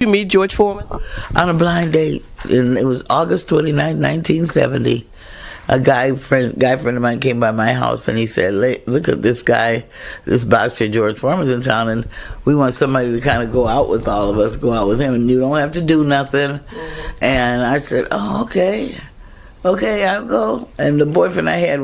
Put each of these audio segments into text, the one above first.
You meet George Foreman? On a blind date, and it was August 29th, 1970. A guy friend of mine came by my house and he said, "Look at this guy, this boxer George Foreman's in town, and we want somebody to kind of go out with all of us, go out with him, and you don't have to do nothing." And I said, "Oh, okay, I'll go." And the boyfriend I had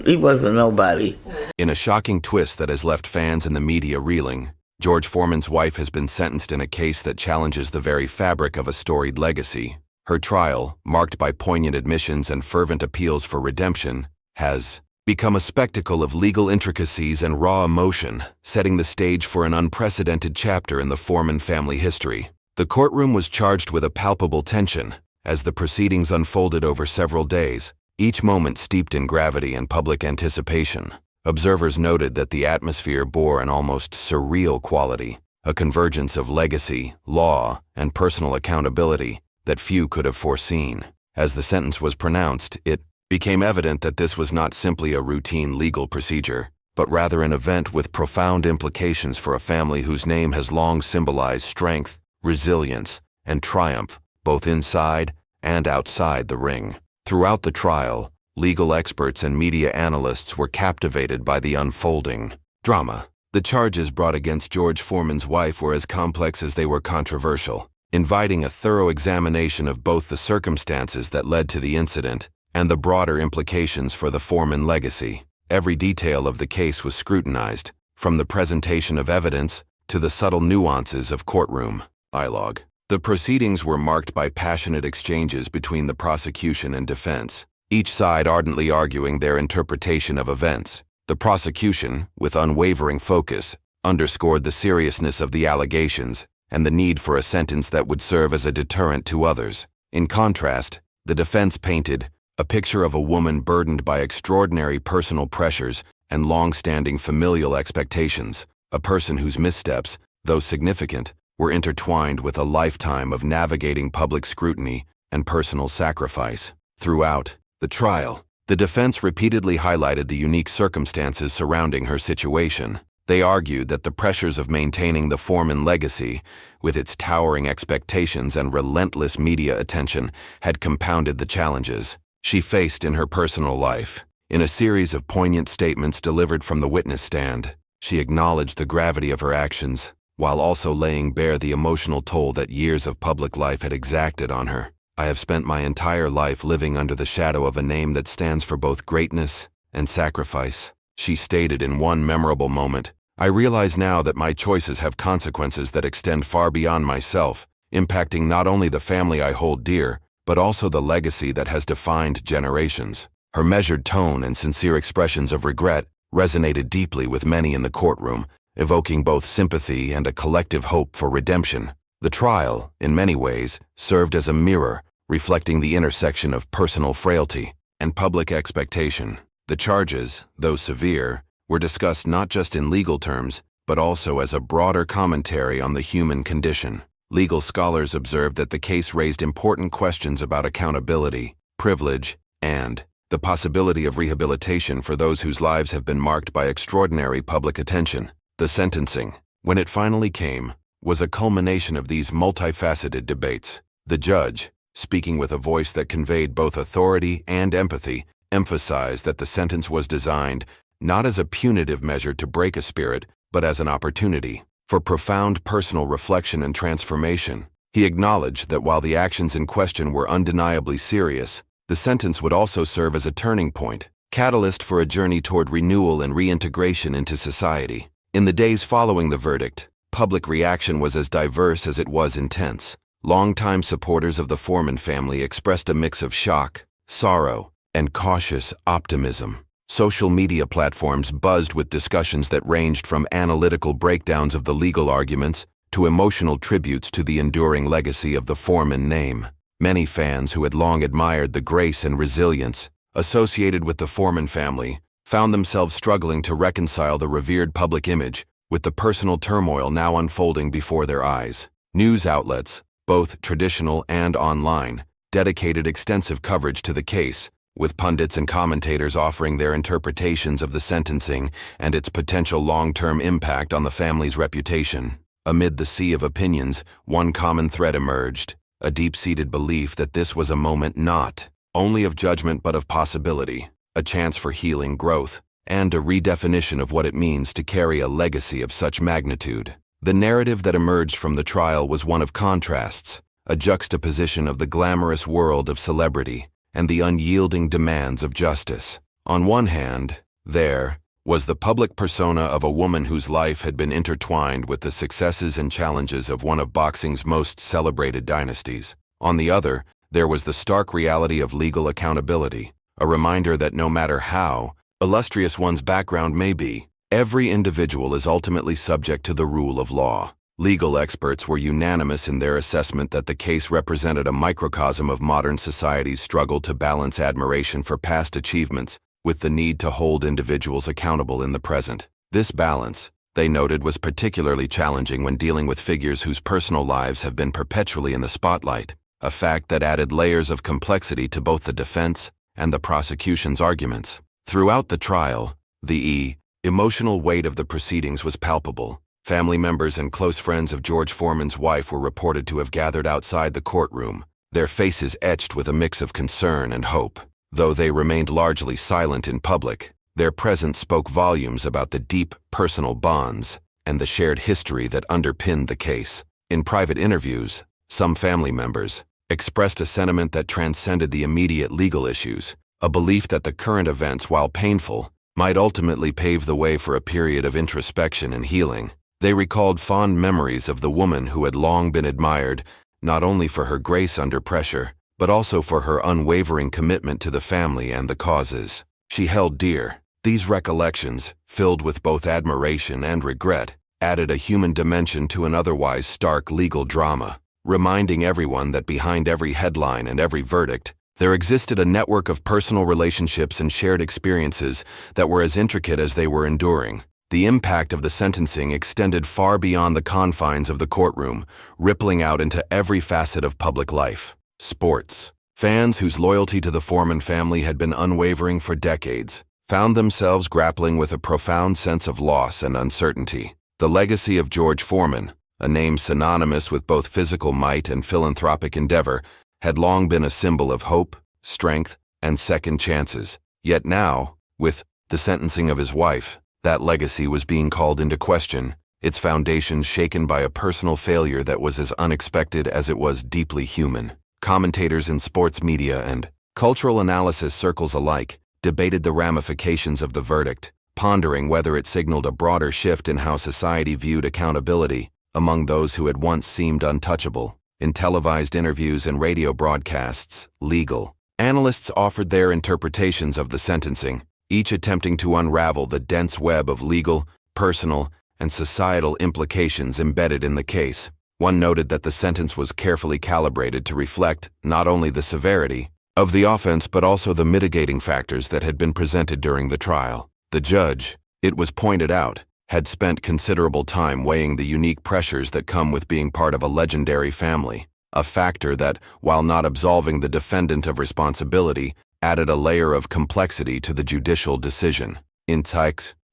he wasn't nobody. In a shocking twist that has left fans and the media reeling, George Foreman's wife has been sentenced in a case that challenges the very fabric of a storied legacy. Her trial, marked by poignant admissions and fervent appeals for redemption, has become a spectacle of legal intricacies and raw emotion, setting the stage for an unprecedented chapter in the Foreman family history. The courtroom was charged with a palpable tension as the proceedings unfolded over several days, each moment steeped in gravity and public anticipation. Observers noted that the atmosphere bore an almost surreal quality, a convergence of legacy, law, and personal accountability that few could have foreseen. As the sentence was pronounced, it became evident that this was not simply a routine legal procedure, but rather an event with profound implications for a family whose name has long symbolized strength, resilience, and triumph, both inside and outside the ring. Throughout the trial, legal experts and media analysts were captivated by the unfolding drama. The charges brought against George Foreman's wife were as complex as they were controversial, inviting a thorough examination of both the circumstances that led to the incident and the broader implications for the Foreman legacy. Every detail of the case was scrutinized, from the presentation of evidence to the subtle nuances of courtroom dialogue. The proceedings were marked by passionate exchanges between the prosecution and defense, each side ardently arguing their interpretation of events. The prosecution, with unwavering focus, underscored the seriousness of the allegations and the need for a sentence that would serve as a deterrent to others. In contrast, the defense painted a picture of a woman burdened by extraordinary personal pressures and long-standing familial expectations, a person whose missteps, though significant, were intertwined with a lifetime of navigating public scrutiny and personal sacrifice. Throughout the trial, the defense repeatedly highlighted the unique circumstances surrounding her situation. They argued that the pressures of maintaining the Foreman legacy, with its towering expectations and relentless media attention, had compounded the challenges she faced in her personal life. In a series of poignant statements delivered from the witness stand, she acknowledged the gravity of her actions, while also laying bare the emotional toll that years of public life had exacted on her. "I have spent my entire life living under the shadow of a name that stands for both greatness and sacrifice," she stated in one memorable moment. "I realize now that my choices have consequences that extend far beyond myself, impacting not only the family I hold dear, but also the legacy that has defined generations." Her measured tone and sincere expressions of regret resonated deeply with many in the courtroom, evoking both sympathy and a collective hope for redemption. The trial, in many ways, served as a mirror, reflecting the intersection of personal frailty and public expectation. The charges, though severe, were discussed not just in legal terms, but also as a broader commentary on the human condition. Legal scholars observed that the case raised important questions about accountability, privilege, and the possibility of rehabilitation for those whose lives have been marked by extraordinary public attention. The sentencing, when it finally came, was a culmination of these multifaceted debates. The judge, speaking with a voice that conveyed both authority and empathy, emphasized that the sentence was designed not as a punitive measure to break a spirit, but as an opportunity for profound personal reflection and transformation. He acknowledged that while the actions in question were undeniably serious, the sentence would also serve as a turning point, catalyst for a journey toward renewal and reintegration into society. In the days following the verdict, public reaction was as diverse as it was intense. Longtime supporters of the Foreman family expressed a mix of shock, sorrow, and cautious optimism. Social media platforms buzzed with discussions that ranged from analytical breakdowns of the legal arguments to emotional tributes to the enduring legacy of the Foreman name. Many fans who had long admired the grace and resilience associated with the Foreman family found themselves struggling to reconcile the revered public image with the personal turmoil now unfolding before their eyes. News outlets, both traditional and online, dedicated extensive coverage to the case, with pundits and commentators offering their interpretations of the sentencing and its potential long-term impact on the family's reputation. Amid the sea of opinions, one common thread emerged, a deep-seated belief that this was a moment not only of judgment but of possibility, a chance for healing, growth, and a redefinition of what it means to carry a legacy of such magnitude. The narrative that emerged from the trial was one of contrasts, a juxtaposition of the glamorous world of celebrity and the unyielding demands of justice. On one hand, there was the public persona of a woman whose life had been intertwined with the successes and challenges of one of boxing's most celebrated dynasties. On the other, there was the stark reality of legal accountability, a reminder that no matter how illustrious one's background may be, every individual is ultimately subject to the rule of law. Legal experts were unanimous in their assessment that the case represented a microcosm of modern society's struggle to balance admiration for past achievements with the need to hold individuals accountable in the present. This balance, they noted, was particularly challenging when dealing with figures whose personal lives have been perpetually in the spotlight, a fact that added layers of complexity to both the defense and the prosecution's arguments. Throughout the trial, the emotional weight of the proceedings was palpable. Family members and close friends of George Foreman's wife were reported to have gathered outside the courtroom, their faces etched with a mix of concern and hope. Though they remained largely silent in public, their presence spoke volumes about the deep personal bonds and the shared history that underpinned the case. In private interviews, some family members expressed a sentiment that transcended the immediate legal issues, a belief that the current events, while painful, might ultimately pave the way for a period of introspection and healing. They recalled fond memories of the woman who had long been admired, not only for her grace under pressure, but also for her unwavering commitment to the family and the causes she held dear. These recollections, filled with both admiration and regret, added a human dimension to an otherwise stark legal drama, reminding everyone that behind every headline and every verdict, there existed a network of personal relationships and shared experiences that were as intricate as they were enduring. The impact of the sentencing extended far beyond the confines of the courtroom, rippling out into every facet of public life. Sports. Fans whose loyalty to the Foreman family had been unwavering for decades found themselves grappling with a profound sense of loss and uncertainty. The legacy of George Foreman, a name synonymous with both physical might and philanthropic endeavor, had long been a symbol of hope, strength, and second chances. Yet now, with the sentencing of his wife, that legacy was being called into question, its foundations shaken by a personal failure that was as unexpected as it was deeply human. Commentators in sports media and cultural analysis circles alike debated the ramifications of the verdict, pondering whether it signaled a broader shift in how society viewed accountability among those who had once seemed untouchable. In televised interviews and radio broadcasts, legal analysts offered their interpretations of the sentencing, each attempting to unravel the dense web of legal, personal, and societal implications embedded in the case. One noted that the sentence was carefully calibrated to reflect not only the severity of the offense but also the mitigating factors that had been presented during the trial. The judge, it was pointed out, had spent considerable time weighing the unique pressures that come with being part of a legendary family, a factor that, while not absolving the defendant of responsibility, added a layer of complexity to the judicial decision. In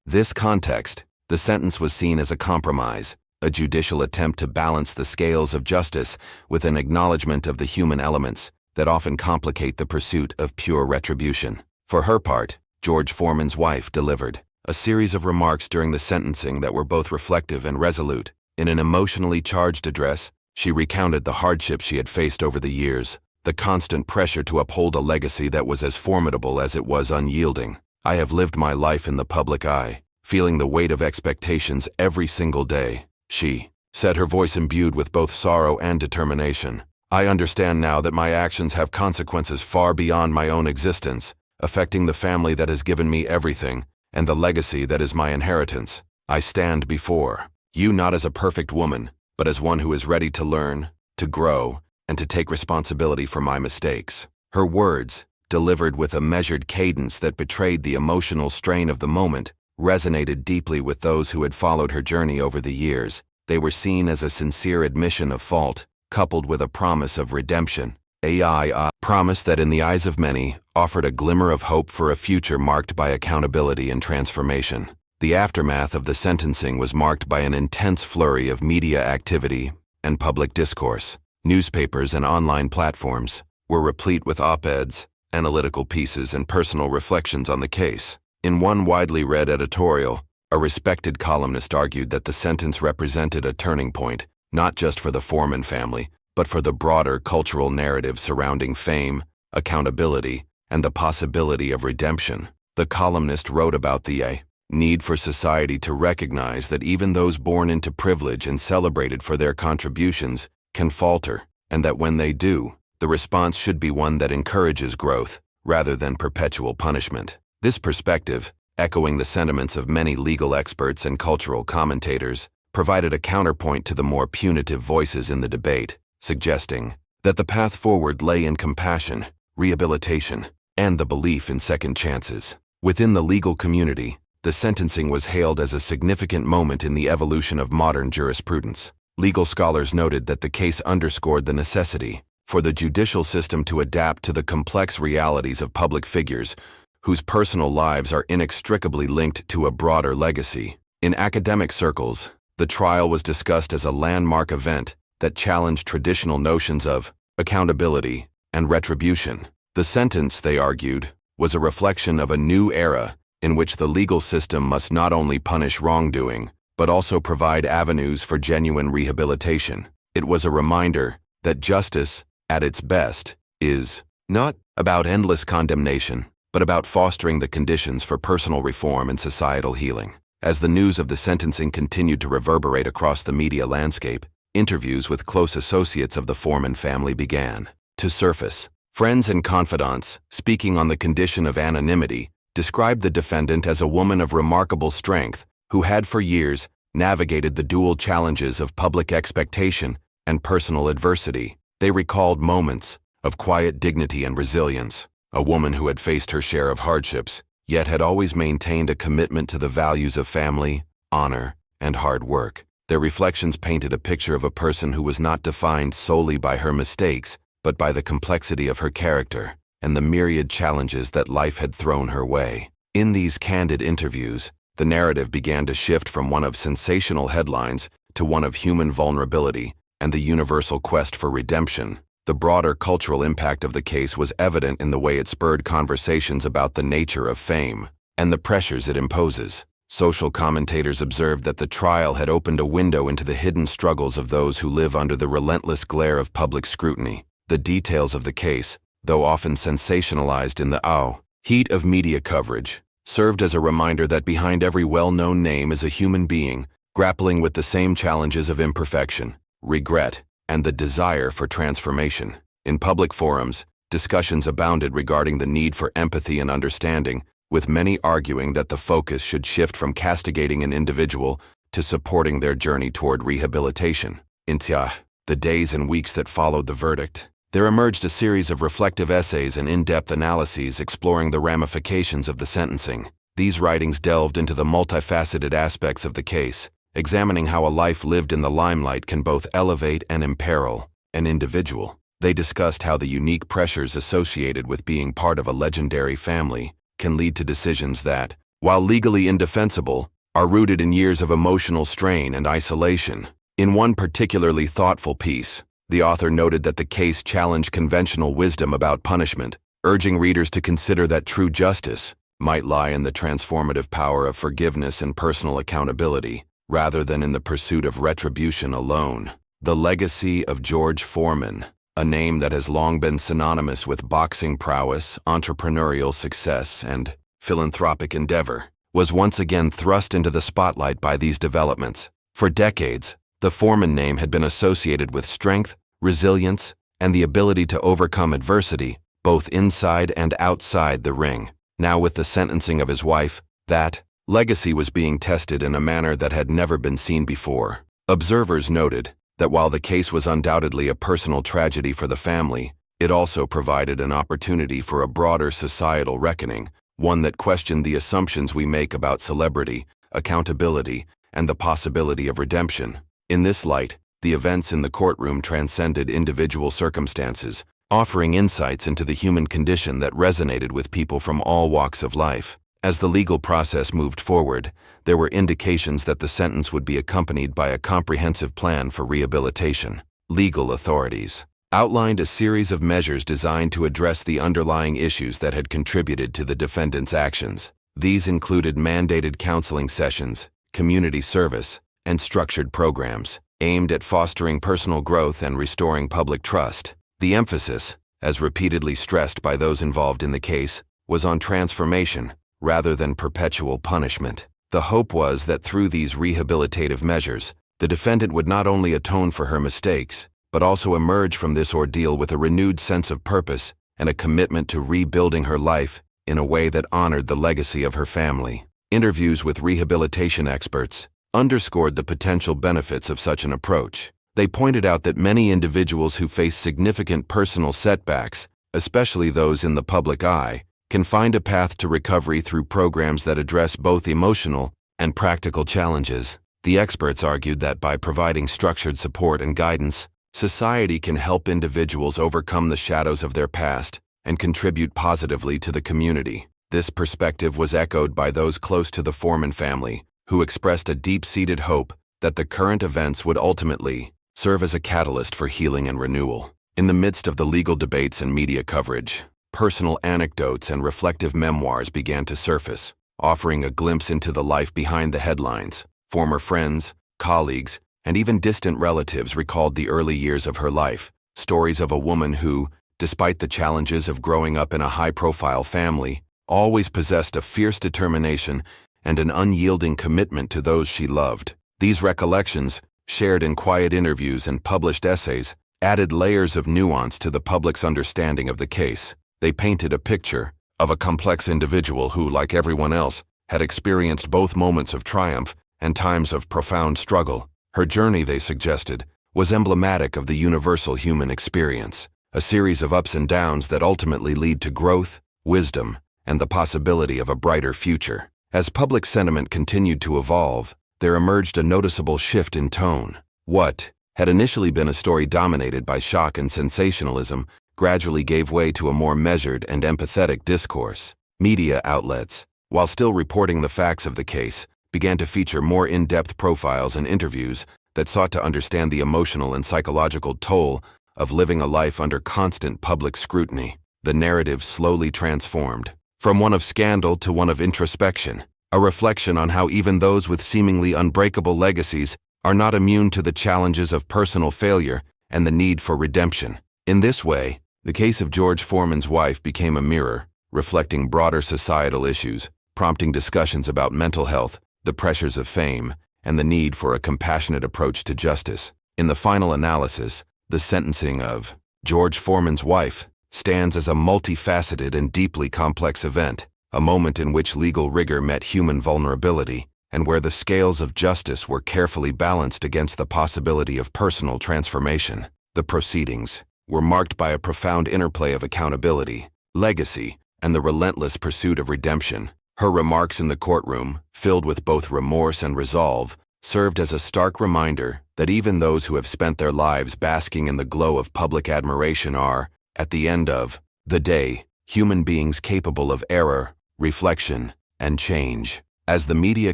this context, the sentence was seen as a compromise, a judicial attempt to balance the scales of justice with an acknowledgement of the human elements that often complicate the pursuit of pure retribution. For her part, George Foreman's wife delivered a series of remarks during the sentencing that were both reflective and resolute. In an emotionally charged address, she recounted the hardships she had faced over the years, the constant pressure to uphold a legacy that was as formidable as it was unyielding. I have lived my life in the public eye, feeling the weight of expectations every single day, she said, her voice imbued with both sorrow and determination. I understand now that my actions have consequences far beyond my own existence, affecting the family that has given me everything, and the legacy that is my inheritance. I stand before you not as a perfect woman, but as one who is ready to learn, to grow, and to take responsibility for my mistakes. Her words, delivered with a measured cadence that betrayed the emotional strain of the moment, resonated deeply with those who had followed her journey over the years. They were seen as a sincere admission of fault, coupled with a promise of redemption. A promise that in the eyes of many offered a glimmer of hope for a future marked by accountability and transformation. The aftermath of the sentencing was marked by an intense flurry of media activity and public discourse. Newspapers and online platforms were replete with op-eds, analytical pieces, and personal reflections on the case. In one widely read editorial, a respected columnist argued that the sentence represented a turning point, not just for the Foreman family, but for the broader cultural narrative surrounding fame, accountability, and the possibility of redemption. The columnist wrote about the need for society to recognize that even those born into privilege and celebrated for their contributions can falter, and that when they do, the response should be one that encourages growth rather than perpetual punishment. This perspective, echoing the sentiments of many legal experts and cultural commentators, provided a counterpoint to the more punitive voices in the debate, suggesting that the path forward lay in compassion, rehabilitation, and the belief in second chances. Within the legal community, the sentencing was hailed as a significant moment in the evolution of modern jurisprudence. Legal scholars noted that the case underscored the necessity for the judicial system to adapt to the complex realities of public figures whose personal lives are inextricably linked to a broader legacy. In academic circles, the trial was discussed as a landmark event that challenged traditional notions of accountability and retribution. The sentence, they argued, was a reflection of a new era in which the legal system must not only punish wrongdoing, but also provide avenues for genuine rehabilitation. It was a reminder that justice, at its best, is not about endless condemnation, but about fostering the conditions for personal reform and societal healing. As the news of the sentencing continued to reverberate across the media landscape, interviews with close associates of the Foreman family began to surface. Friends and confidants, speaking on the condition of anonymity, described the defendant as a woman of remarkable strength who had for years navigated the dual challenges of public expectation and personal adversity. They recalled moments of quiet dignity and resilience, a woman who had faced her share of hardships, yet had always maintained a commitment to the values of family, honor, and hard work. Their reflections painted a picture of a person who was not defined solely by her mistakes, but by the complexity of her character and the myriad challenges that life had thrown her way. In these candid interviews, the narrative began to shift from one of sensational headlines to one of human vulnerability and the universal quest for redemption. The broader cultural impact of the case was evident in the way it spurred conversations about the nature of fame and the pressures it imposes. Social commentators observed that the trial had opened a window into the hidden struggles of those who live under the relentless glare of public scrutiny. The details of the case, though often sensationalized in the heat of media coverage, served as a reminder that behind every well-known name is a human being grappling with the same challenges of imperfection, regret, and the desire for transformation. In public forums, discussions abounded regarding the need for empathy and understanding, with many arguing that the focus should shift from castigating an individual to supporting their journey toward rehabilitation. In the days and weeks that followed the verdict, there emerged a series of reflective essays and in-depth analyses exploring the ramifications of the sentencing. These writings delved into the multifaceted aspects of the case, examining how a life lived in the limelight can both elevate and imperil an individual. They discussed how the unique pressures associated with being part of a legendary family can lead to decisions that, while legally indefensible, are rooted in years of emotional strain and isolation. In one particularly thoughtful piece, the author noted that the case challenged conventional wisdom about punishment, urging readers to consider that true justice might lie in the transformative power of forgiveness and personal accountability, rather than in the pursuit of retribution alone. The legacy of George Foreman, a name that has long been synonymous with boxing prowess, entrepreneurial success, and philanthropic endeavor, was once again thrust into the spotlight by these developments. For decades, the Foreman name had been associated with strength, resilience, and the ability to overcome adversity, both inside and outside the ring. Now, with the sentencing of his wife, that legacy was being tested in a manner that had never been seen before. Observers noted that while the case was undoubtedly a personal tragedy for the family, it also provided an opportunity for a broader societal reckoning, one that questioned the assumptions we make about celebrity, accountability, and the possibility of redemption. In this light, the events in the courtroom transcended individual circumstances, offering insights into the human condition that resonated with people from all walks of life. As the legal process moved forward, there were indications that the sentence would be accompanied by a comprehensive plan for rehabilitation. Legal authorities outlined a series of measures designed to address the underlying issues that had contributed to the defendant's actions. These included mandated counseling sessions, community service, and structured programs aimed at fostering personal growth and restoring public trust. The emphasis, as repeatedly stressed by those involved in the case, was on transformation rather than perpetual punishment. The hope was that through these rehabilitative measures, the defendant would not only atone for her mistakes, but also emerge from this ordeal with a renewed sense of purpose and a commitment to rebuilding her life in a way that honored the legacy of her family. Interviews with rehabilitation experts underscored the potential benefits of such an approach. They pointed out that many individuals who face significant personal setbacks, especially those in the public eye, can find a path to recovery through programs that address both emotional and practical challenges. The experts argued that by providing structured support and guidance, society can help individuals overcome the shadows of their past and contribute positively to the community. This perspective was echoed by those close to the Foreman family, who expressed a deep-seated hope that the current events would ultimately serve as a catalyst for healing and renewal. In the midst of the legal debates and media coverage, personal anecdotes and reflective memoirs began to surface, offering a glimpse into the life behind the headlines. Former friends, colleagues, and even distant relatives recalled the early years of her life, stories of a woman who, despite the challenges of growing up in a high-profile family, always possessed a fierce determination and an unyielding commitment to those she loved. These recollections, shared in quiet interviews and published essays, added layers of nuance to the public's understanding of the case. They painted a picture of a complex individual who, like everyone else, had experienced both moments of triumph and times of profound struggle. Her journey, they suggested, was emblematic of the universal human experience, a series of ups and downs that ultimately lead to growth, wisdom, and the possibility of a brighter future. As public sentiment continued to evolve, there emerged a noticeable shift in tone. What had initially been a story dominated by shock and sensationalism gradually gave way to a more measured and empathetic discourse. Media outlets, while still reporting the facts of the case, began to feature more in-depth profiles and interviews that sought to understand the emotional and psychological toll of living a life under constant public scrutiny. The narrative slowly transformed, from one of scandal to one of introspection, a reflection on how even those with seemingly unbreakable legacies are not immune to the challenges of personal failure and the need for redemption. In this way, the case of George Foreman's wife became a mirror, reflecting broader societal issues, prompting discussions about mental health, the pressures of fame, and the need for a compassionate approach to justice. In the final analysis, the sentencing of George Foreman's wife stands as a multifaceted and deeply complex event, a moment in which legal rigor met human vulnerability, and where the scales of justice were carefully balanced against the possibility of personal transformation. The proceedings were marked by a profound interplay of accountability, legacy, and the relentless pursuit of redemption. Her remarks in the courtroom, filled with both remorse and resolve, served as a stark reminder that even those who have spent their lives basking in the glow of public admiration are, at the end of the day, human beings capable of error, reflection, and change. As the media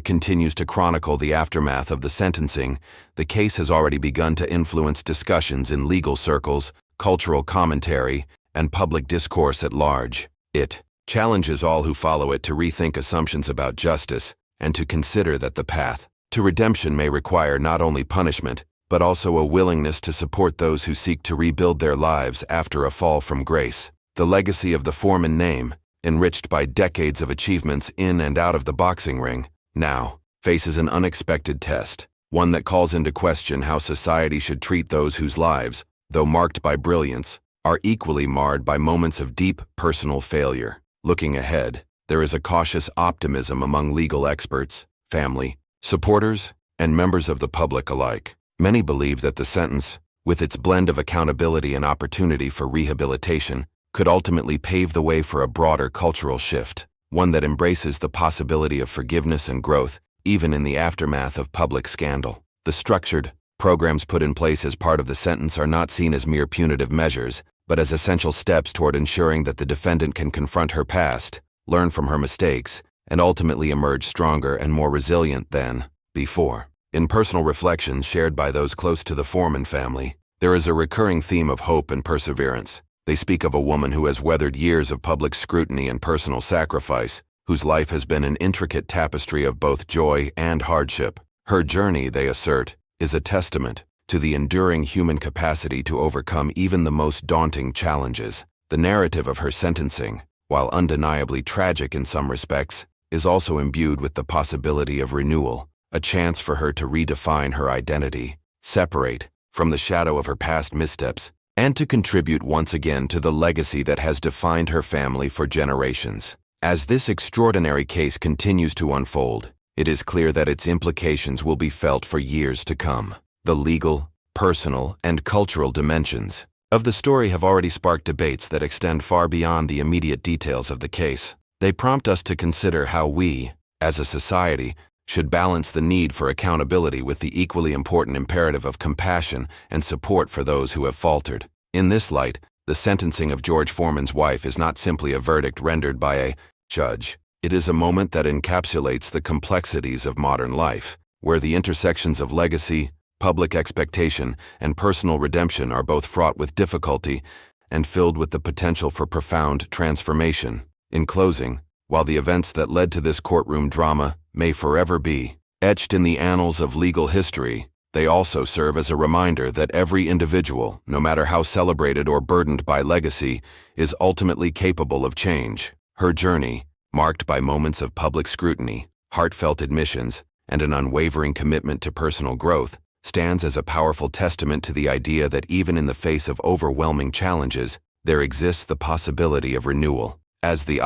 continues to chronicle the aftermath of the sentencing, the case has already begun to influence discussions in legal circles, cultural commentary, and public discourse at large. It challenges all who follow it to rethink assumptions about justice and to consider that the path to redemption may require not only punishment, but also a willingness to support those who seek to rebuild their lives after a fall from grace. The legacy of the Foreman name, enriched by decades of achievements in and out of the boxing ring, now faces an unexpected test, one that calls into question how society should treat those whose lives, though marked by brilliance, are equally marred by moments of deep personal failure. Looking ahead, there is a cautious optimism among legal experts, family, supporters, and members of the public alike. Many believe that the sentence, with its blend of accountability and opportunity for rehabilitation, could ultimately pave the way for a broader cultural shift, one that embraces the possibility of forgiveness and growth, even in the aftermath of public scandal. The structured programs put in place as part of the sentence are not seen as mere punitive measures, but as essential steps toward ensuring that the defendant can confront her past, learn from her mistakes, and ultimately emerged stronger and more resilient than before. In personal reflections shared by those close to the Foreman family, there is a recurring theme of hope and perseverance. They speak of a woman who has weathered years of public scrutiny and personal sacrifice, whose life has been an intricate tapestry of both joy and hardship. Her journey, they assert, is a testament to the enduring human capacity to overcome even the most daunting challenges. The narrative of her sentencing, while undeniably tragic in some respects, is also imbued with the possibility of renewal, a chance for her to redefine her identity, separate from the shadow of her past missteps, and to contribute once again to the legacy that has defined her family for generations. As this extraordinary case continues to unfold, it is clear that its implications will be felt for years to come. The legal, personal, and cultural dimensions of the story have already sparked debates that extend far beyond the immediate details of the case. They prompt us to consider how we, as a society, should balance the need for accountability with the equally important imperative of compassion and support for those who have faltered. In this light, the sentencing of George Foreman's wife is not simply a verdict rendered by a judge. It is a moment that encapsulates the complexities of modern life, where the intersections of legacy, public expectation, and personal redemption are both fraught with difficulty and filled with the potential for profound transformation. In closing, while the events that led to this courtroom drama may forever be etched in the annals of legal history, they also serve as a reminder that every individual, no matter how celebrated or burdened by legacy, is ultimately capable of change. Her journey, marked by moments of public scrutiny, heartfelt admissions, and an unwavering commitment to personal growth, stands as a powerful testament to the idea that even in the face of overwhelming challenges, there exists the possibility of renewal. As the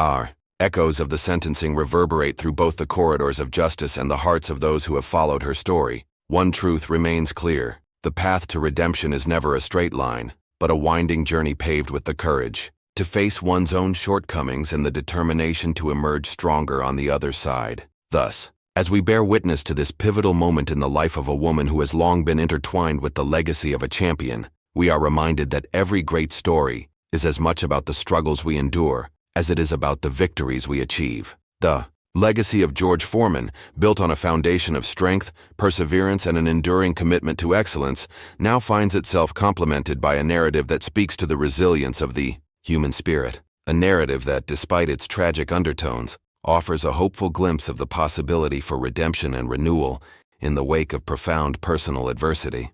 echoes of the sentencing reverberate through both the corridors of justice and the hearts of those who have followed her story, one truth remains clear: the path to redemption is never a straight line, but a winding journey paved with the courage to face one's own shortcomings and the determination to emerge stronger on the other side. Thus, as we bear witness to this pivotal moment in the life of a woman who has long been intertwined with the legacy of a champion, we are reminded that every great story is as much about the struggles we endure as it is about the victories we achieve. The legacy of George Foreman, built on a foundation of strength, perseverance, and an enduring commitment to excellence, now finds itself complemented by a narrative that speaks to the resilience of the human spirit, a narrative that, despite its tragic undertones, offers a hopeful glimpse of the possibility for redemption and renewal in the wake of profound personal adversity.